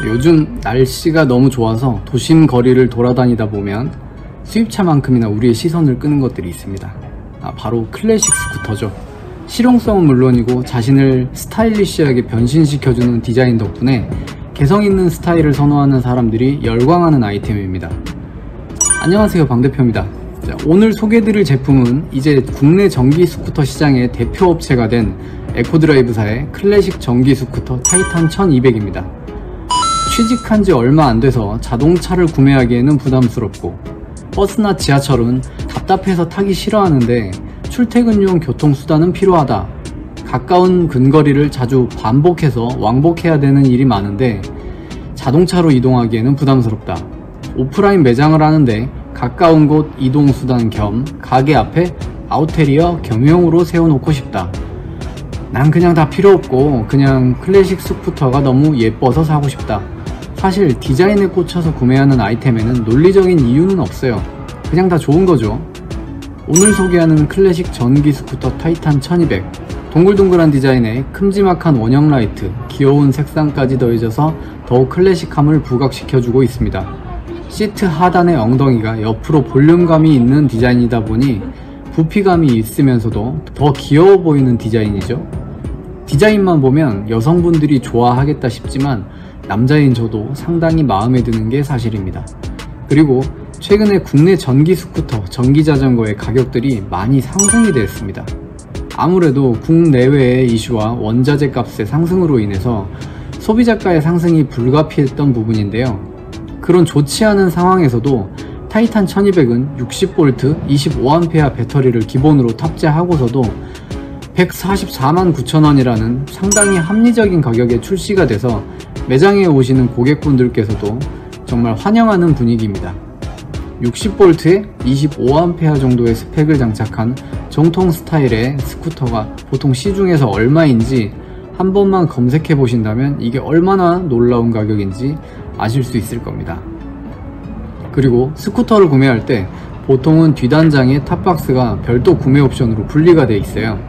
요즘 날씨가 너무 좋아서 도심 거리를 돌아다니다 보면 수입차만큼이나 우리의 시선을 끄는 것들이 있습니다. 바로 클래식 스쿠터죠. 실용성은 물론이고 자신을 스타일리시하게 변신시켜주는 디자인 덕분에 개성있는 스타일을 선호하는 사람들이 열광하는 아이템입니다. 안녕하세요, 방대표입니다. 오늘 소개해드릴 제품은 이제 국내 전기 스쿠터 시장의 대표 업체가 된 에코드라이브사의 클래식 전기 스쿠터 타이탄 1200입니다. 취직한 지 얼마 안 돼서 자동차를 구매하기에는 부담스럽고 버스나 지하철은 답답해서 타기 싫어하는데 출퇴근용 교통수단은 필요하다. 가까운 근거리를 자주 반복해서 왕복해야 되는 일이 많은데 자동차로 이동하기에는 부담스럽다. 오프라인 매장을 하는데 가까운 곳 이동수단 겸 가게 앞에 아웃테리어 겸용으로 세워놓고 싶다. 난 그냥 다 필요 없고 그냥 클래식 스쿠터가 너무 예뻐서 사고 싶다. 사실 디자인에 꽂혀서 구매하는 아이템에는 논리적인 이유는 없어요. 그냥 다 좋은 거죠. 오늘 소개하는 클래식 전기 스쿠터 타이탄 1200, 동글동글한 디자인에 큼지막한 원형 라이트, 귀여운 색상까지 더해져서 더욱 클래식함을 부각시켜주고 있습니다. 시트 하단의 엉덩이가 옆으로 볼륨감이 있는 디자인이다 보니 부피감이 있으면서도 더 귀여워 보이는 디자인이죠. 디자인만 보면 여성분들이 좋아하겠다 싶지만 남자인 저도 상당히 마음에 드는 게 사실입니다. 그리고 최근에 국내 전기 스쿠터, 전기 자전거의 가격들이 많이 상승이 되었습니다. 아무래도 국내외의 이슈와 원자재 값의 상승으로 인해서 소비자가의 상승이 불가피했던 부분인데요. 그런 좋지 않은 상황에서도 타이탄 1200은 60V 25A 배터리를 기본으로 탑재하고서도 144만 9천원이라는 상당히 합리적인 가격에 출시가 돼서 매장에 오시는 고객분들께서도 정말 환영하는 분위기입니다. 60V에 25A 정도의 스펙을 장착한 정통 스타일의 스쿠터가 보통 시중에서 얼마인지 한 번만 검색해 보신다면 이게 얼마나 놀라운 가격인지 아실 수 있을 겁니다. 그리고 스쿠터를 구매할 때 보통은 뒷단장에 탑박스가 별도 구매 옵션으로 분리가 되어 있어요.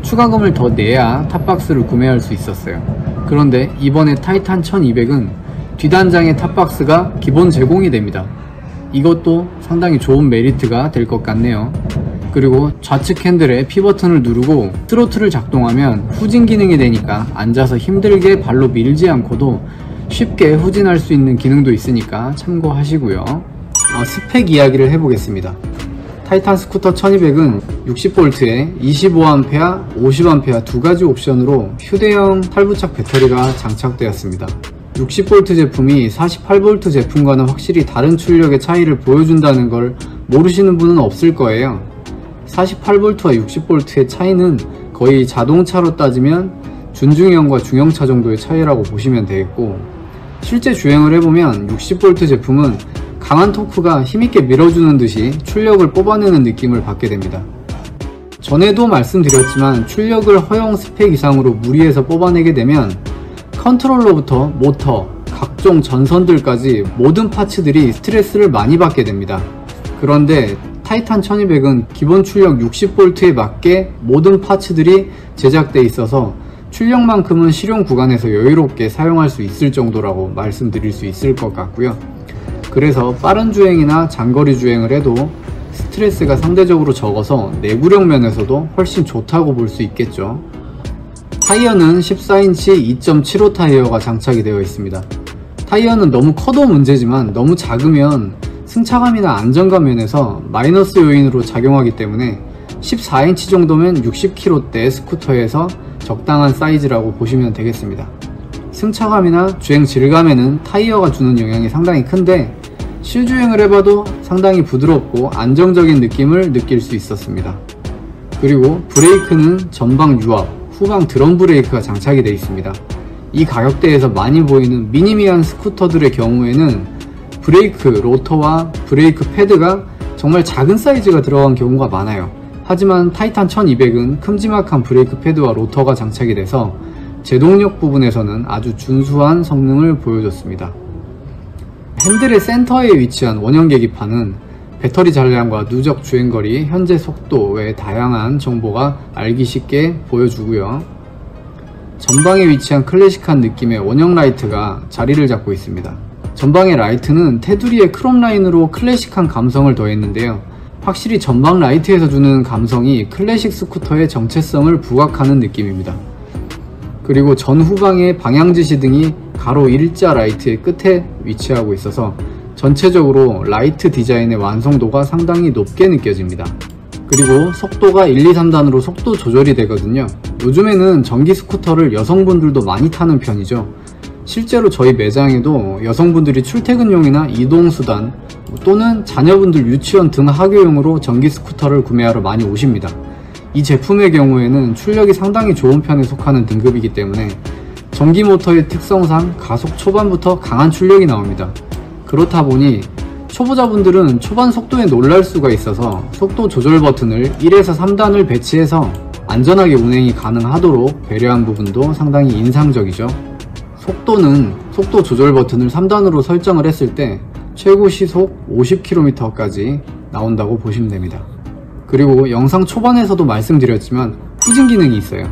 추가금을 더 내야 탑박스를 구매할 수 있었어요. 그런데 이번에 타이탄 1200은 뒷단장에 탑박스가 기본 제공이 됩니다. 이것도 상당히 좋은 메리트가 될 것 같네요. 그리고 좌측 핸들에 P버튼을 누르고 스로틀을 작동하면 후진 기능이 되니까 앉아서 힘들게 발로 밀지 않고도 쉽게 후진할 수 있는 기능도 있으니까 참고하시고요. 스펙 이야기를 해보겠습니다. 타이탄 스쿠터 1200은 60V에 25A, 50A 두 가지 옵션으로 휴대용 탈부착 배터리가 장착되었습니다. 60V 제품이 48V 제품과는 확실히 다른 출력의 차이를 보여준다는 걸 모르시는 분은 없을 거예요. 48V와 60V의 차이는 거의 자동차로 따지면 준중형과 중형차 정도의 차이라고 보시면 되겠고, 실제 주행을 해보면 60V 제품은 강한 토크가 힘있게 밀어주는 듯이 출력을 뽑아내는 느낌을 받게 됩니다. 전에도 말씀드렸지만 출력을 허용 스펙 이상으로 무리해서 뽑아내게 되면 컨트롤러부터 모터, 각종 전선들까지 모든 파츠들이 스트레스를 많이 받게 됩니다. 그런데 타이탄 1200은 기본 출력 60V에 맞게 모든 파츠들이 제작되어 있어서 출력만큼은 실용 구간에서 여유롭게 사용할 수 있을 정도라고 말씀드릴 수 있을 것 같고요. 그래서 빠른 주행이나 장거리 주행을 해도 스트레스가 상대적으로 적어서 내구력 면에서도 훨씬 좋다고 볼 수 있겠죠. 타이어는 14인치 2.75 타이어가 장착이 되어 있습니다. 타이어는 너무 커도 문제지만 너무 작으면 승차감이나 안정감 면에서 마이너스 요인으로 작용하기 때문에 14인치 정도면 60km대 스쿠터에서 적당한 사이즈라고 보시면 되겠습니다. 승차감이나 주행 질감에는 타이어가 주는 영향이 상당히 큰데 실주행을 해봐도 상당히 부드럽고 안정적인 느낌을 느낄 수 있었습니다. 그리고 브레이크는 전방 유압, 후방 드럼 브레이크가 장착이 되어 있습니다. 이 가격대에서 많이 보이는 미니미한 스쿠터들의 경우에는 브레이크 로터와 브레이크 패드가 정말 작은 사이즈가 들어간 경우가 많아요. 하지만 타이탄 1200은 큼지막한 브레이크 패드와 로터가 장착이 돼서 제동력 부분에서는 아주 준수한 성능을 보여줬습니다. 핸들의 센터에 위치한 원형 계기판은 배터리 잔량과 누적 주행거리, 현재 속도 외 다양한 정보가 알기 쉽게 보여주고요. 전방에 위치한 클래식한 느낌의 원형 라이트가 자리를 잡고 있습니다. 전방의 라이트는 테두리의 크롬 라인으로 클래식한 감성을 더했는데요. 확실히 전방 라이트에서 주는 감성이 클래식 스쿠터의 정체성을 부각하는 느낌입니다. 그리고 전후방의 방향지시 등이 가로 일자 라이트의 끝에 위치하고 있어서 전체적으로 라이트 디자인의 완성도가 상당히 높게 느껴집니다. 그리고 속도가 1, 2, 3단으로 속도 조절이 되거든요. 요즘에는 전기 스쿠터를 여성분들도 많이 타는 편이죠. 실제로 저희 매장에도 여성분들이 출퇴근용이나 이동수단 또는 자녀분들 유치원 등 학교용으로 전기 스쿠터를 구매하러 많이 오십니다. 이 제품의 경우에는 출력이 상당히 좋은 편에 속하는 등급이기 때문에 전기 모터의 특성상 가속 초반부터 강한 출력이 나옵니다. 그렇다 보니 초보자분들은 초반 속도에 놀랄 수가 있어서 속도 조절 버튼을 1에서 3단을 배치해서 안전하게 운행이 가능하도록 배려한 부분도 상당히 인상적이죠. 속도는 속도 조절 버튼을 3단으로 설정을 했을 때 최고 시속 50km까지 나온다고 보시면 됩니다. 그리고 영상 초반에서도 말씀드렸지만 후진 기능이 있어요.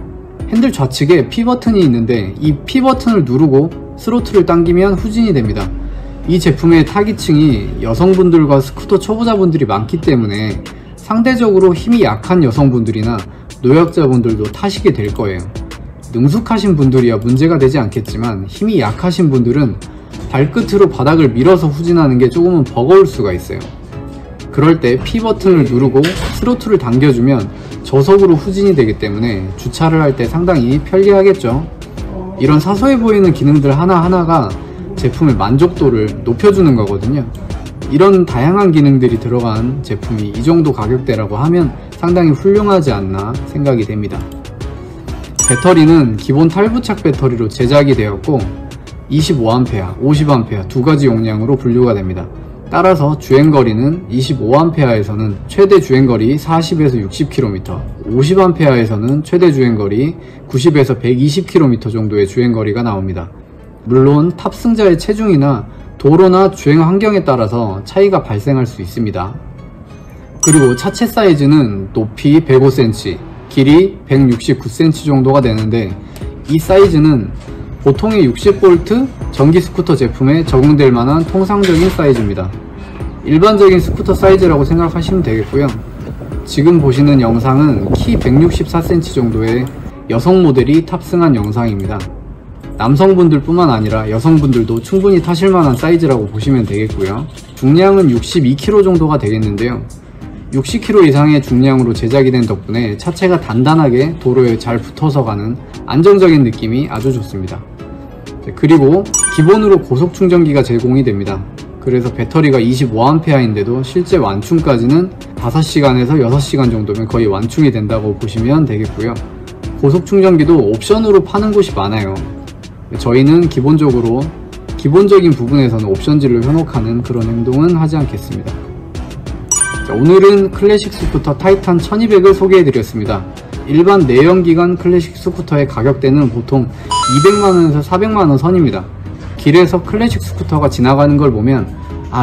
핸들 좌측에 P 버튼이 있는데 이 P 버튼을 누르고 스로틀을 당기면 후진이 됩니다. 이 제품의 타깃층이 여성분들과 스쿠터 초보자분들이 많기 때문에 상대적으로 힘이 약한 여성분들이나 노약자분들도 타시게 될 거예요. 능숙하신 분들이야 문제가 되지 않겠지만 힘이 약하신 분들은 발끝으로 바닥을 밀어서 후진하는 게 조금은 버거울 수가 있어요. 그럴 때 P 버튼을 누르고 스로틀을 당겨주면 저속으로 후진이 되기 때문에 주차를 할 때 상당히 편리하겠죠. 이런 사소해 보이는 기능들 하나하나가 제품의 만족도를 높여주는 거거든요. 이런 다양한 기능들이 들어간 제품이 이 정도 가격대라고 하면 상당히 훌륭하지 않나 생각이 됩니다. 배터리는 기본 탈부착 배터리로 제작이 되었고 25A, 50A 두 가지 용량으로 분류가 됩니다. 따라서 주행거리는 25A에서는 최대 주행거리 40에서 60km, 50A에서는 최대 주행거리 90에서 120km 정도의 주행거리가 나옵니다. 물론 탑승자의 체중이나 도로나 주행 환경에 따라서 차이가 발생할 수 있습니다. 그리고 차체 사이즈는 높이 105cm, 길이 169cm 정도가 되는데 이 사이즈는 보통의 60V 전기 스쿠터 제품에 적용될 만한 통상적인 사이즈입니다. 일반적인 스쿠터 사이즈라고 생각하시면 되겠고요. 지금 보시는 영상은 키 164cm 정도의 여성 모델이 탑승한 영상입니다. 남성분들 뿐만 아니라 여성분들도 충분히 타실 만한 사이즈라고 보시면 되겠고요. 중량은 62kg 정도가 되겠는데요. 60kg 이상의 중량으로 제작이 된 덕분에 차체가 단단하게 도로에 잘 붙어서 가는 안정적인 느낌이 아주 좋습니다. 그리고 기본으로 고속 충전기가 제공이 됩니다. 그래서 배터리가 25A인데도 실제 완충까지는 5시간에서 6시간 정도면 거의 완충이 된다고 보시면 되겠고요. 고속 충전기도 옵션으로 파는 곳이 많아요. 저희는 기본적인 부분에서는 옵션지를 현혹하는 그런 행동은 하지 않겠습니다. 자, 오늘은 클래식 스쿠터 타이탄 1200을 소개해드렸습니다. 일반 내연기관 클래식 스쿠터의 가격대는 보통 200만원에서 400만원 선입니다. 길에서 클래식 스쿠터가 지나가는 걸 보면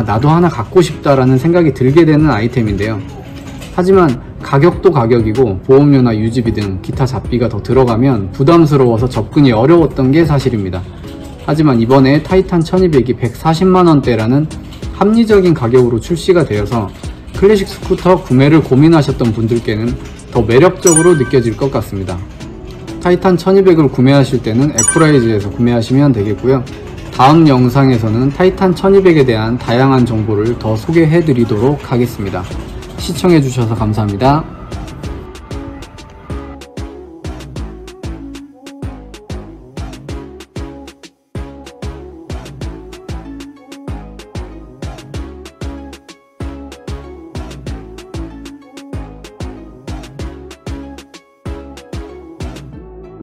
나도 하나 갖고 싶다라는 생각이 들게 되는 아이템인데요. 하지만 가격도 가격이고 보험료나 유지비 등 기타 잡비가 더 들어가면 부담스러워서 접근이 어려웠던 게 사실입니다. 하지만 이번에 타이탄 1200이 140만원대라는 합리적인 가격으로 출시가 되어서 클래식 스쿠터 구매를 고민하셨던 분들께는 더 매력적으로 느껴질 것 같습니다. 타이탄 1200을 구매하실 때는 에코라이즈에서 구매하시면 되겠고요. 다음 영상에서는 타이탄 1200에 대한 다양한 정보를 더 소개해 드리도록 하겠습니다. 시청해 주셔서 감사합니다.